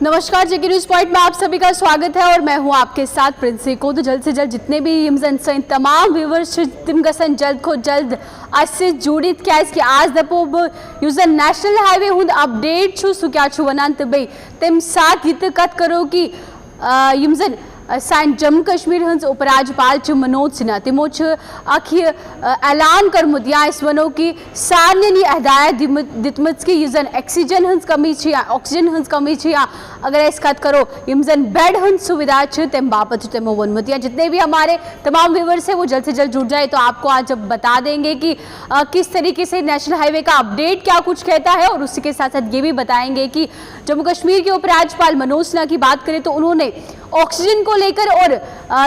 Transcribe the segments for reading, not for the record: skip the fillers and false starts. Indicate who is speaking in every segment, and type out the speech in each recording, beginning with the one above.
Speaker 1: नमस्कार, जेके news point में आप सभी का स्वागत है और मैं हूं आपके साथ प्रिंसी को। तो जल्द से जल्द जितने भी यमजन तमाम व्यूवर्स तिम गसन जल्द को जल्द अस जुड़ित क्या आज दपो यूजन नेशनल हाईवे हुंद अपडेट छु सु क्या छु वनान त बे तम साथ यत कत करो कि यमजन सान जम्मू कश्मीर हंस उपराज्यपाल मनोज सिन्हा तिमो अख ऐलान कर्मुत या वनो कि सारे हदायत दितमत कि यह ऑक्सीजन हंस कमी ऑक्सीजन हंस कमी या अगर कत करो यम जन बेड हंस सुविधा तम बापत तमो वोनमुत या जितने भी हमारे तमाम व्यूवर्स है वो जल्द से जल्द जुड़ जाए। तो आपको आज बता देंगे कि किस तरीके से नेशनल हाईवे का अपडेट क्या कुछ कहता है और उसी के साथ साथ ये भी बताएंगे कि जम्मू कश्मीर के उपराज्यपाल मनोज सिन्हा की बात करें तो उन्होंने ऑक्सीजन को लेकर और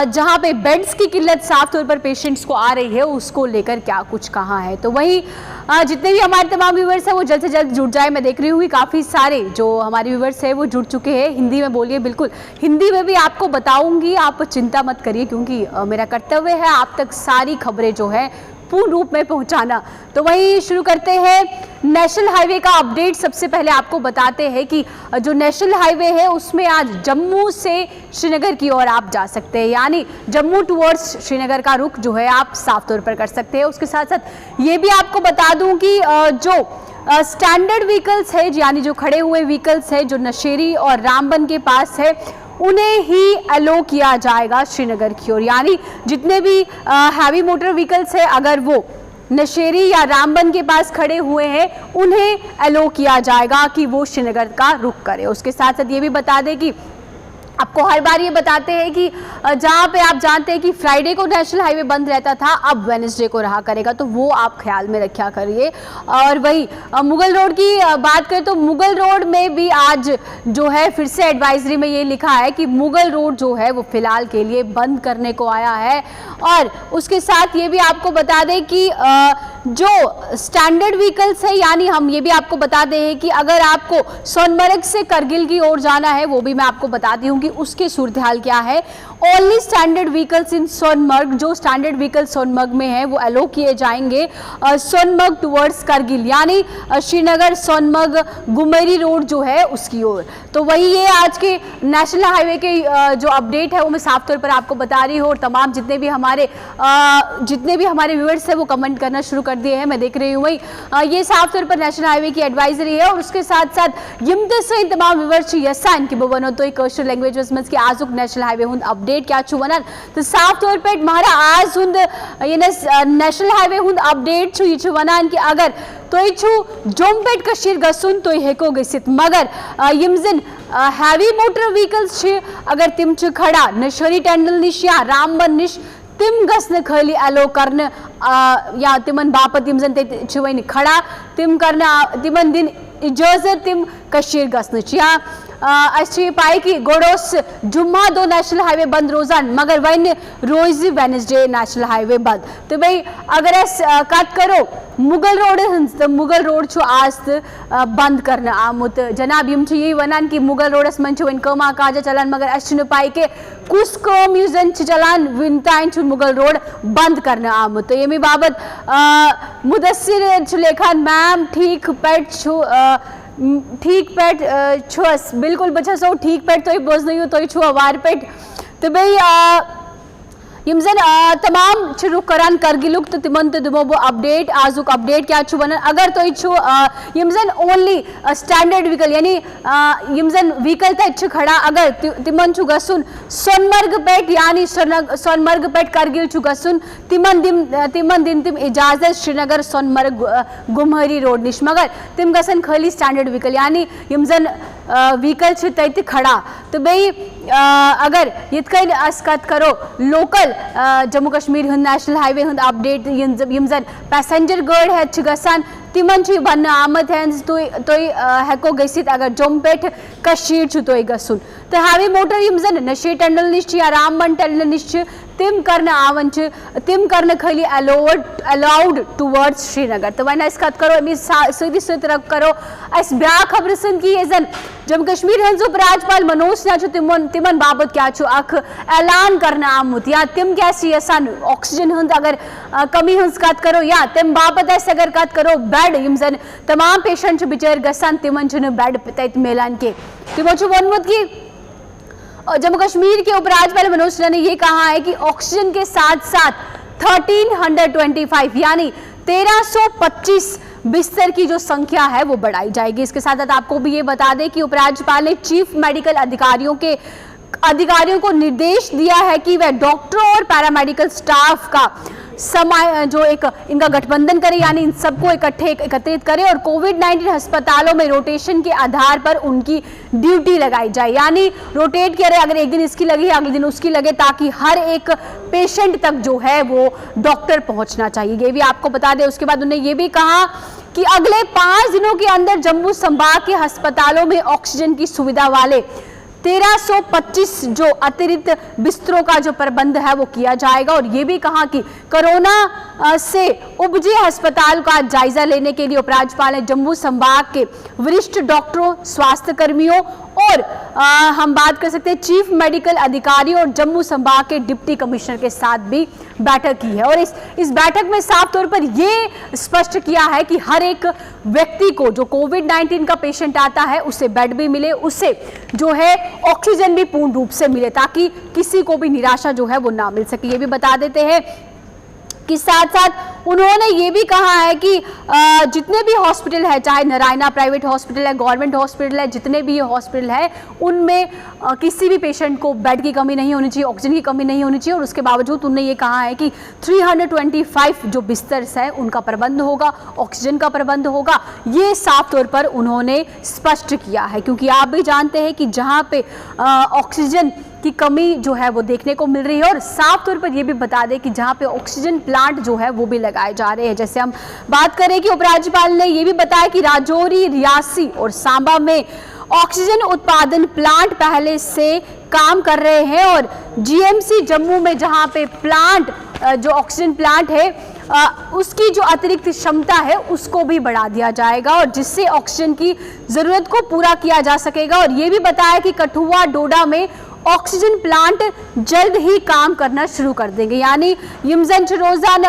Speaker 1: जहां पे बेड्स की किल्लत साफ तौर पर पेशेंट्स को आ रही है उसको लेकर क्या कुछ कहा है। तो वही जितने भी हमारे तमाम व्यूवर्स हैं वो जल्द से जल्द जुड़ जाए। मैं देख रही हूँ काफ़ी सारे जो हमारे व्यूवर्स हैं वो जुड़ चुके हैं। हिंदी में बोलिए, बिल्कुल हिंदी में भी आपको बताऊंगी, आप चिंता मत करिए क्योंकि मेरा कर्तव्य है आप तक सारी खबरें जो है पूर्ण रूप में पहुंचाना। तो वही शुरू करते हैं नेशनल हाईवे का अपडेट। सबसे पहले आपको बताते हैं कि जो नेशनल हाईवे है उसमें आज जम्मू से श्रीनगर की ओर आप जा सकते हैं, यानी जम्मू टुवर्ड्स श्रीनगर का रुख जो है आप साफ तौर पर कर सकते हैं। उसके साथ साथ ये भी आपको बता दूं कि जो स्टैंडर्ड व्हीकल्स है यानी जो खड़े हुए व्हीकल्स है जो नशेरी और रामबन के पास है उन्हें ही अलो किया जाएगा श्रीनगर की ओर, यानी जितने भी हैवी मोटर व्हीकल्स है अगर वो नशेरी या रामबन के पास खड़े हुए हैं उन्हें अलो किया जाएगा कि वो श्रीनगर का रुख करे। उसके साथ साथ ये भी बता दें कि आपको हर बार ये बताते हैं कि जहाँ पे आप जानते हैं कि फ्राइडे को नेशनल हाईवे बंद रहता था अब वेडनेसडे को रहा करेगा, तो वो आप ख्याल में रखा करिए। और वही मुगल रोड की बात करें तो मुगल रोड में भी आज जो है फिर से एडवाइजरी में ये लिखा है कि मुगल रोड जो है वो फिलहाल के लिए बंद करने को आया है। और उसके साथ ये भी आपको बता दें कि जो स्टैंडर्ड व्हीकल्स है यानी हम ये भी आपको बता दें कि अगर आपको सोनमर्ग से करगिल की ओर जाना है वो भी मैं आपको बताती हूँ कि उसके सूरत हाल क्या है। Only standard vehicles in Sonmarg, जो स्टैंडर्ड व्हीकल सोनमर्ग में है वो अलो किए जाएंगे सोनमर्ग टुवर्ड्स करगिल, यानी श्रीनगर सोनमर्ग गुमेरी रोड जो है उसकी ओर। तो वही ये आज के नेशनल हाईवे के जो अपडेट है वो मैं साफ तौर पर आपको बता रही हूँ। और तमाम जितने भी हमारे व्यूअर्स है वो कमेंट करना शुरू कर दिए हैं, मैं देख रही हूँ। वही ये साफ तौर पर नेशनल हाईवे की एडवाइजरी है। और उसके साथ साथ यम तमाम व्यूअर्स यसान कि बनो तो कशर लैंग्वेज की आजुक नेशनल हाईवे हुंद अपडेट क्या छु वनान तो साफ तौर पे हमारा आज हुंद ये नेशनल हाईवे हुंद अपडेट छु ये छु वनान कि अगर तो छु जोमपेट कशीर गसुन तो हेको गसित मगर यमजन हैवी मोटर व्हीकल्स छ अगर तिम छु खड़ा नशरी टैंडल निश या रामबन निश तिम गसन खाली अलो करन या तिमन बापत यमजन ते छु वइन खड़ा तिम करना तिमन दिन इजाजत तिम कशीर गसन या पाए कि गोडोस जुम्मा दो नेशनल हाईवे बंद रोजान मगर one rose Wednesday national highway बंद। तो भाई अगर कत करो मुगल रोड तो मुगल रोड छु आज बंद करना आमुत जनाब यम ये वनान कि मुगल रोडस मन वन कमा काजा चलान मगर अस पाए के कुछ कम यूजन चलान विनतान छु मुगल रोड बंद करना आमुत। तो ये बाबत मुदस्सिर छु लेखान मैम ठीक पेट छु ठीक पेट छुअस बिल्कुल बचा सो ठीक पेट तो बोझ नहीं हो तो छुआ वार पेट। तो भाई यमजन तमाम शुरू करान करगिलुक तो तिमन तो दिमो अपडेट आजुक अपडेट क्या छु बनन अगर तो छु यमजन ओनली स्टैंडर्ड व्हीकल यानी यमजन व्हीकल छु खड़ा अगर तिमन छु गसुन सोनमर्ग पेट यानी सोनमर्ग पेट करगिल छु गसुन तिमन दिन तिम इजाजत श्रीनगर सोनमर्ग गुमहरी रोड निश मगर तिम गसन खाली स्टैंडर्ड व्हीकल यानी यमजन व्हीकल छु तैत खड़ा। तो भाई अगर यितकन कत करो लोकल जम्मू कश्मीर हुंद नेशनल हाईवे हुंद अपडेट यमजन पैसेंजर गाड़ी है गसान तिमन बन आमद है तो हेको गसित अगर जोमपेट कशीर छु तो गसुन। तो हैवी मोटर यमजन नशे टंडल निश या रामबन टंडल निश तिम करना आवन तिम करना खाली अलाउड टुवर्ड्स श्रीनगर। तो वन कत करो सीधी रख करो अस ब्या खबर सन कि जन जम्मू कश्मीर हंस उपराज्यपाल मनोज सिन्हा तिमन बाबत क्या अख ऐलान करना आमुत या तिम क्या यसान ऑक्सीजन हंद अगर कमी हंस कत करो या तम बाबत अगर कत करो बेड यम जन तमाम पेशेंट बिचार गसान तिमन बेड तत मिलान के तिमोची वनमुत की जम्मू कश्मीर के उपराज्यपाल मनोज सिन्हा ने यह कहा है कि ऑक्सीजन के साथ साथ 1325 यानी 1325 बिस्तर की जो संख्या है वो बढ़ाई जाएगी। इसके साथ साथ आपको भी ये बता दें कि उपराज्यपाल ने चीफ मेडिकल अधिकारियों को निर्देश दिया है कि वह डॉक्टरों और पैरामेडिकल स्टाफ का जो एक इनका गठबंधन करे, यानी इन सबको एकत्रित करे और कोविड-19 अस्पतालों में रोटेशन के आधार पर उनकी ड्यूटी लगाई जाए, यानी रोटेट करे, अगर एक दिन इसकी लगी अगले दिन उसकी लगे, ताकि हर एक पेशेंट तक जो है वो डॉक्टर पहुंचना चाहिए। ये भी आपको बता दें। उसके बाद उन्होंने ये भी कहा कि अगले 5 दिनों के अंदर जम्मू संभाग के अस्पतालों में ऑक्सीजन की सुविधा वाले 1325 जो अतिरिक्त बिस्तरों का जो प्रबंध है वो किया जाएगा। और ये भी कहा कि कोरोना से उपजे अस्पताल का जायजा लेने के लिए उपराज्यपाल ने जम्मू संभाग के वरिष्ठ डॉक्टरों, स्वास्थ्य कर्मियों और हम बात कर सकते हैं चीफ मेडिकल अधिकारी और जम्मू संभाग के डिप्टी कमिश्नर के साथ भी बैठक की है। और इस बैठक में साफ तौर पर यह स्पष्ट किया है कि हर एक व्यक्ति को जो कोविड-19 का पेशेंट आता है उसे बेड भी मिले, उसे जो है ऑक्सीजन भी पूर्ण रूप से मिले, ताकि किसी को भी निराशा जो है वो ना मिल सके। ये भी बता देते हैं कि साथ साथ उन्होंने ये भी कहा है कि जितने भी हॉस्पिटल है, चाहे नारायणा प्राइवेट हॉस्पिटल है, गवर्नमेंट हॉस्पिटल है, जितने भी हॉस्पिटल है उनमें किसी भी पेशेंट को बेड की कमी नहीं होनी चाहिए, ऑक्सीजन की कमी नहीं होनी चाहिए। और उसके बावजूद उन्होंने ये कहा है कि 325 जो बिस्तर है उनका प्रबंध होगा, ऑक्सीजन का प्रबंध होगा। ये साफ तौर पर उन्होंने स्पष्ट किया है, क्योंकि आप भी जानते हैं कि जहाँ पे ऑक्सीजन की कमी जो है वो देखने को मिल रही है। और साफ तौर पर ये भी बता दें कि जहाँ पे ऑक्सीजन प्लांट जो है वो भी लगाए जा रहे हैं। जैसे हम बात करें कि उपराज्यपाल ने ये भी बताया कि राजौरी, रियासी और सांबा में ऑक्सीजन उत्पादन प्लांट पहले से काम कर रहे हैं और जीएमसी जम्मू में जहाँ पे प्लांट जो ऑक्सीजन प्लांट है उसकी जो अतिरिक्त क्षमता है उसको भी बढ़ा दिया जाएगा और जिससे ऑक्सीजन की जरूरत को पूरा किया जा सकेगा। और ये भी बताया कि कठुआ, डोडा में ऑक्सीजन प्लांट जल्द ही काम करना शुरू कर देंगे, यानी यमजन रोजान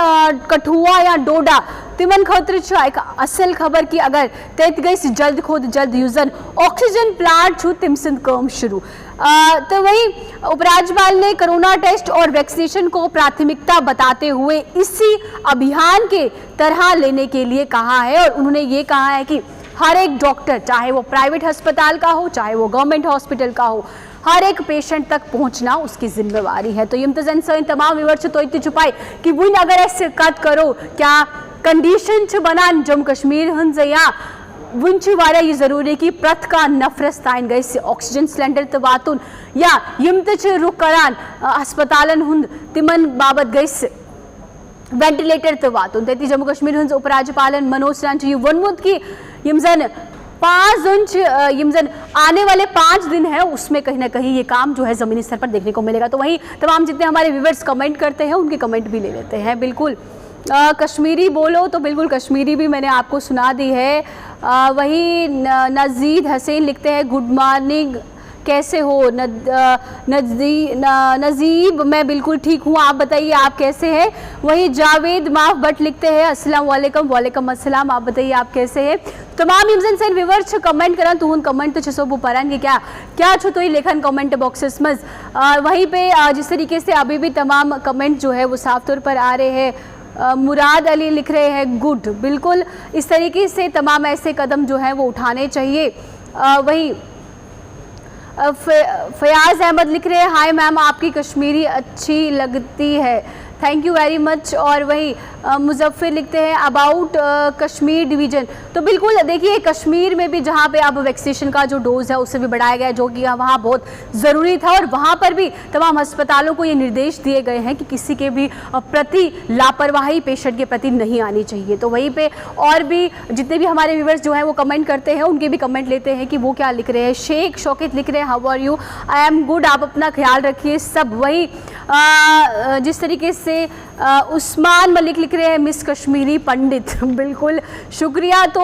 Speaker 1: कठुआ या डोडा तिमन खतर एक असल खबर की अगर तैत गई जल्द खुद जल्द यूजन ऑक्सीजन प्लांट छु तिम सिंध काम शुरू। तो वही उपराज्यपाल ने कोरोना टेस्ट और वैक्सीनेशन को प्राथमिकता बताते हुए इसी अभियान के तरह लेने के लिए कहा है। और उन्होंने ये कहा है कि हर एक डॉक्टर, चाहे वो प्राइवेट अस्पताल का हो चाहे वो गवर्नमेंट हॉस्पिटल का हो, हर एक पेशेंट तक पहुंचना उसकी जिम्मेवारी है। तो यमतजन से तमाम विवर्ष तो इतनी छुपाई कि वो अगर ऐसे कत करो क्या कंडीशन च बनान जम्मू कश्मीर हंज या वुंच वारा ये जरूरी कि प्रथ का नफरस ताइन गई से ऑक्सीजन सिलेंडर तो वातुन या यम त रुख करान अस्पतालन हुंद तिमन बाबत गई से वेंटिलेटर तो वातुन तेती जम्मू कश्मीर हंज उपराज्यपाल मनोज सिन्हा ये वनमुत की यमजन 5 यमजन आने वाले 5 दिन है उसमें कहीं ना कहीं ये काम जो है जमीनी स्तर पर देखने को मिलेगा। तो वहीं तमाम जितने हमारे व्यूअर्स कमेंट करते हैं उनके कमेंट भी ले लेते हैं। बिल्कुल कश्मीरी बोलो तो बिल्कुल कश्मीरी भी मैंने आपको सुना दी है। वही नजीद हसीन लिखते हैं गुड मॉर्निंग, कैसे हो नजीब? मैं बिल्कुल ठीक हूँ, आप बताइए आप कैसे हैं? वही जावेद माफ बट लिखते हैं अस्सलाम वालेकुम। वालेकुम अस्सलाम, आप बताइए आप कैसे हैं? तमाम इमजन से व्यूअर्स कमेंट करा तो उन कमेंट तो छो परान के क्या छो तो ही लेखन कमेंट बॉक्सेस में वहीं पे जिस तरीके से अभी भी तमाम कमेंट जो है वो साफ तौर पर आ रहे हैं। मुराद अली लिख रहे हैं गुड, बिल्कुल इस तरीके से तमाम ऐसे कदम जो है वो उठाने चाहिए। वही फयाज अहमद लिख रहे हैं हाय मैम, आपकी कश्मीरी अच्छी लगती है, थैंक यू वेरी मच। और वही मुजफ्फर लिखते हैं अबाउट कश्मीर डिवीज़न। तो बिल्कुल देखिए कश्मीर में भी जहाँ पे अब वैक्सीनेशन का जो डोज है उससे भी बढ़ाया गया, जो कि वहाँ बहुत ज़रूरी था। और वहाँ पर भी तमाम अस्पतालों को ये निर्देश दिए गए हैं कि किसी के भी प्रति लापरवाही पेशेंट के प्रति नहीं आनी चाहिए। तो वहीं पे और भी जितने भी हमारे व्यूअर्स जो हैं वो कमेंट करते हैं उनके भी कमेंट लेते हैं कि वो क्या लिख रहे हैं। शेख शौकत लिख रहे हैं how are you, I am good, आप अपना ख्याल रखिए सब। वही जिस तरीके से से उस्मान मलिक लिख रहे हैं मिस कश्मीरी पंडित बिल्कुल शुक्रिया। तो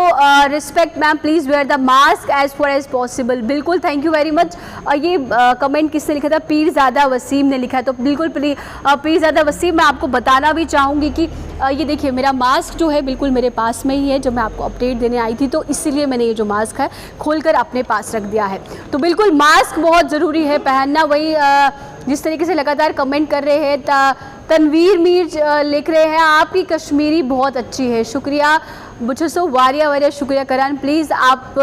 Speaker 1: respect ma'am, please wear the mask as far as possible. बिल्कुल, थैंक यू वेरी मच। ये कमेंट किसने लिखा था? पीरज़ादा वसीम ने लिखा है। तो बिल्कुल पीरज़ादा वसीम, मैं आपको बताना भी चाहूँगी कि ये देखिए मेरा मास्क जो है बिल्कुल मेरे पास में ही है, जो मैं आपको अपडेट देने आई थी, तो इसीलिए मैंने ये जो मास्क है खोलकर अपने पास रख दिया है। तो बिल्कुल मास्क बहुत ज़रूरी है पहनना। वही जिस तरीके से लगातार कमेंट कर रहे हैं, तनवीर मीर लिख रहे हैं आपकी कश्मीरी बहुत अच्छी है, शुक्रिया। बुझसो वारिया शुक्रिया करान। प्लीज़ आप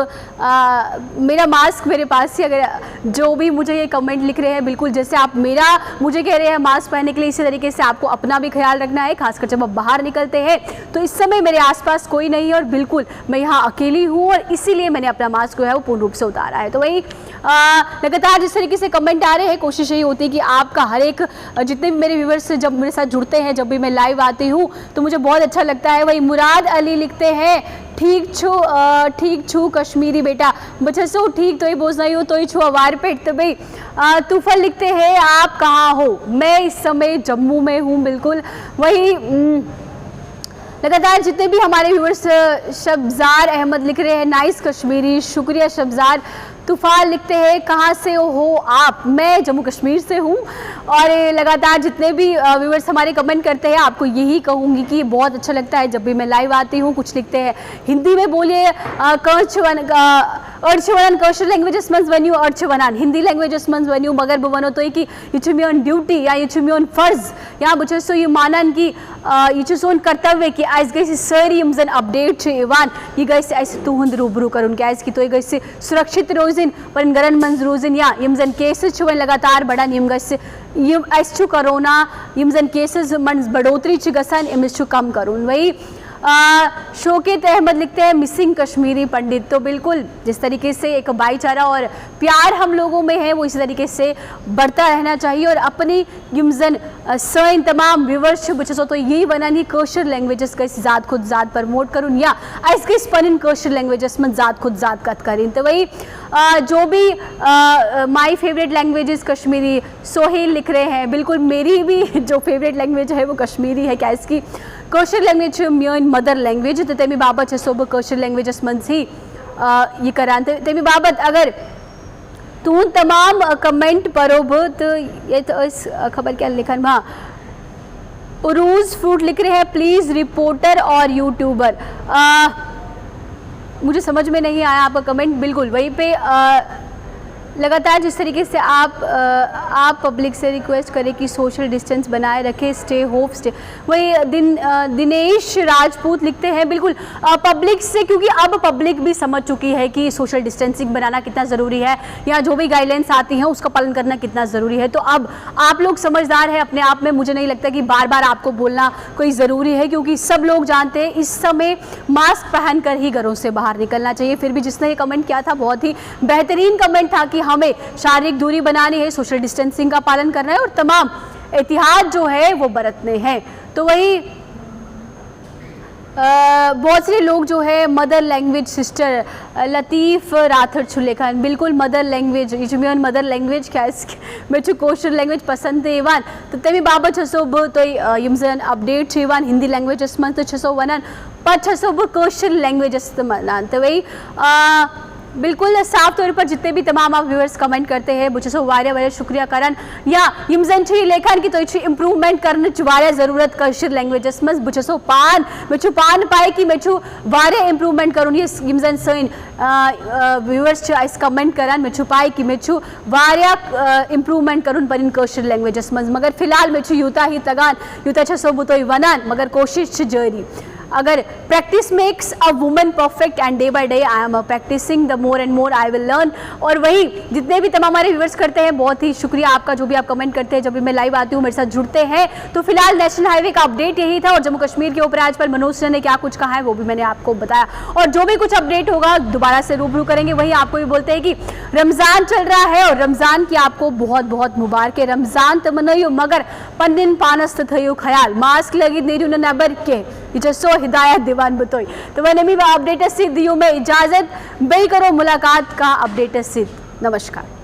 Speaker 1: मेरा मास्क मेरे पास ही, अगर जो भी मुझे ये कमेंट लिख रहे हैं, बिल्कुल जैसे आप मुझे कह रहे हैं मास्क पहनने के लिए, इसी तरीके से आपको अपना भी ख्याल रखना है, खासकर जब आप बाहर निकलते हैं। तो इस समय मेरे आसपास कोई नहीं है और बिल्कुल मैं यहाँ अकेली हूँ और इसीलिए मैंने अपना मास्क जो है वो पूर्ण रूप से उतारा है। तो वही लगातार जिस तरीके से कमेंट आ रहे हैं, कोशिश यही होती है कि आपका हर एक, जितने भी मेरे व्यूवर्स जब मेरे साथ जुड़ते हैं, जब भी मैं लाइव आती हूँ तो मुझे बहुत अच्छा लगता है। वही मुराद अली लिखते हैं ठीक छू कश्मीरी बेटा बच्चों, ठीक तो ही बोझ नहीं हो तो ही छू अवार पेट। तो भाई तूफल लिखते हैं आप कहाँ हो? मैं इस समय जम्मू में हूँ। बिल्कुल वही लगातार जितने भी हमारे व्यूअर्स, शब्जार अहमद लिख रहे हैं नाइस कश्मीरी, शुक्रिया शब्जार। तूफान लिखते हैं कहाँ से हो आप? मैं जम्मू कश्मीर से हूँ। और लगातार जितने भी व्यूअर्स हमारे कमेंट करते हैं, आपको यही कहूँगी कि बहुत अच्छा लगता है जब भी मैं लाइव आती हूँ। कुछ लिखते हैं हिंदी में बोलिए, अर्चवनन कौशल लैंग्वेजेस मंज वन्यू अर्चवनन हिंदी लैंग्वेजेस मंज वन्यू मगर बनो तो कि ये मेन ड्यूटी या ये मेन फर्ज यहाँ बच्चों सो ये मानन कि ये सोन कर्तव्य कि आज गई सारी यम जन अपडेट इवान ये गई तुहद रूबरू कर कि तो गई सुरक्षित रोजन पर गरन मंज रोजन या यम जन केसेस वन लगातार बढ़ान यम गई कोरोना यम जन केसेस मन बढ़ोतरी गसान अमिस कम करुन। वही शौकत अहमद लिखते हैं मिसिंग कश्मीरी पंडित। तो बिल्कुल जिस तरीके से एक भाईचारा और प्यार हम लोगों में है, वो इसी तरीके से बढ़ता रहना चाहिए। और अपनी यमजन सैन तमाम व्यूवर्स बच्चों तो यही बनानी कौशल लैंग्वेजेस का ज़ात खुद ज़ात प्रमोट करूँ या इसके स्पन कौशल लैंग्वेजेस में ज़ात खुद ज़ात कत करें। तो वही जो भी my favourite languages Kashmiri, Sohail लिख रहे हैं बिल्कुल मेरी भी जो फेवरेट लैंग्वेज है वो कश्मीरी है। क्या इसकी कौशल लैंग्वेज मेन मदर लैंग्वेज तो तमी बाबत सोब कौशल लैंग्वेजेस मन ही ये करान। तमी बाबत अगर तू तमाम कमेंट परोब तो ये तो इस खबर क्या लिखन। हाँ, उरूज फ्रूट लिख रहे हैं प्लीज़ रिपोर्टर और यूट्यूबर। मुझे समझ में नहीं आया आपका कमेंट। बिल्कुल वहीं पे लगातार जिस तरीके से आप पब्लिक से रिक्वेस्ट करें कि सोशल डिस्टेंस बनाए रखें, स्टे होप स्टे। वही दिनेश राजपूत लिखते हैं बिल्कुल पब्लिक से, क्योंकि अब पब्लिक भी समझ चुकी है कि सोशल डिस्टेंसिंग बनाना कितना ज़रूरी है या जो भी गाइडलाइंस आती हैं उसका पालन करना कितना ज़रूरी है। तो अब आप लोग समझदार हैं अपने आप में, मुझे नहीं लगता कि बार बार आपको बोलना कोई ज़रूरी है, क्योंकि सब लोग जानते हैं इस समय मास्क पहन कर ही घरों से बाहर निकलना चाहिए। फिर भी जिसने ये कमेंट किया था बहुत ही बेहतरीन कमेंट था कि हमें शारीरिक दूरी बनानी है, सोशल डिस्टेंसिंग का पालन करना है और तमाम एहतियात जो है वो बरतने हैं। तो वही बहुत से लोग जो है मदर लैंग्वेज सिस्टर लतीफ़ राथर छुले खान बिल्कुल मदर लैंग्वेज इजमियन मदर लैंग्वेज क्या मैं कौशल लैंग्वेज पसंद है इवान। तो तमी बाबत छसो तो यमजन अपडेट इवान हिंदी लैंग्वेजेस मन तो छसो वनान पर छसो कौशल लैंग्वेजेस मनान। तो वही बिल्कुल साफ तौर पर जितने भी तमाम आप व्यूअर्स कमेंट करते हैं बुझसो वारिया शुक्रिया करन या यमजन छी लेखन की तो इम्प्रूवमेंट करने वारिया ज़रूरत कौशल लैंग्वेजेस मज बुझसो पान मेचू पान पाए कि मेचू वारिया इम्प्रूवमेंट करूँ ये यमजन सैन व्यूअर्स इस कमेंट करन मेचू पाए कि मेचू वारिया इम्प्रूवमेंट करूँ पर इन कौशल लैंग्वेजेस मज। मगर फिलहाल मेचू यूता ही तगान यूता छसो बुतो वनान मगर कोशिश जारी। अगर practice makes a woman perfect and day by day I am practising the more and more I will learn. और वही जितने भी तमाम हमारे व्यूअर्स करते हैं बहुत ही शुक्रिया आपका, जो भी आप कमेंट करते हैं जब भी मैं लाइव आती हूँ मेरे साथ जुड़ते हैं। तो फिलहाल नेशनल हाईवे का अपडेट यही था और जम्मू कश्मीर के ऊपर आज पर मनोज सिन्हा ने क्या कुछ कहा है वो भी मैंने आपको बताया और जो भी कुछ अपडेट होगा दोबारा से रूबरू करेंगे। वही आपको भी बोलते हैं कि रमज़ान चल रहा है और रमज़ान की आपको बहुत बहुत मुबारक है। रमज़ान तो मनाइयो मगर पन्निन पानस्त थयो ख्याल मास्क लगी नेरू नबर के सो हिदायत दीवान बतोई। तो मैंने भी अपडेट से दियो में इजाज़त बई करो मुलाकात का अपडेट से। नमस्कार।